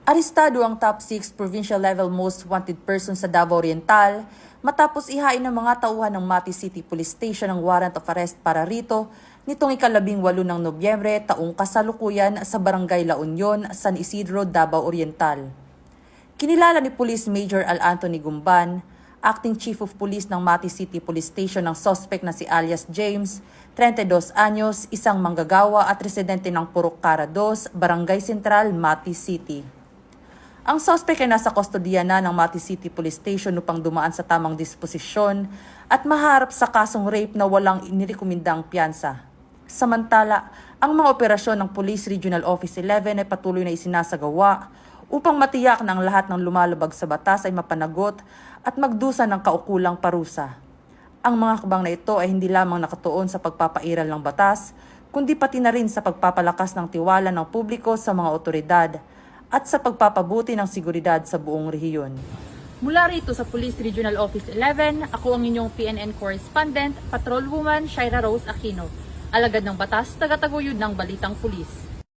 Arestado ang top 6 provincial level most wanted person sa Davao Oriental matapos ihain ng mga tauhan ng Mati City Police Station ang warrant of arrest para rito nitong ika-18 ng Nobyembre taong kasalukuyan sa Barangay La Union, San Isidro, Davao Oriental. Kinilala ni Police Major Al Anthony Gumban, Acting Chief of Police ng Mati City Police Station ng suspect na si alias James, 32 anyos, isang manggagawa at residente ng Purok Cara 2, Barangay Central, Mati City. Ang suspect ay nasa kustodiya na ng Mati City Police Station upang dumaan sa tamang disposisyon at maharap sa kasong rape na walang inirekomendang piyansa. Samantala, ang mga operasyon ng Police Regional Office 11 ay patuloy na isinasagawa upang matiyak na ang lahat ng lumalabag sa batas ay mapanagot at magdusa ng kaukulang parusa. Ang mga hakbang na ito ay hindi lamang nakatuon sa pagpapairal ng batas, kundi pati na rin sa pagpapalakas ng tiwala ng publiko sa mga otoridad at sa pagpapabuti ng seguridad sa buong rehiyon. Mula rito sa Police Regional Office 11, ako ang inyong PNN correspondent, Patrolwoman Shaira Rose Aquino. Alagad ng batas, tagataguyod ng Balitang Pulis.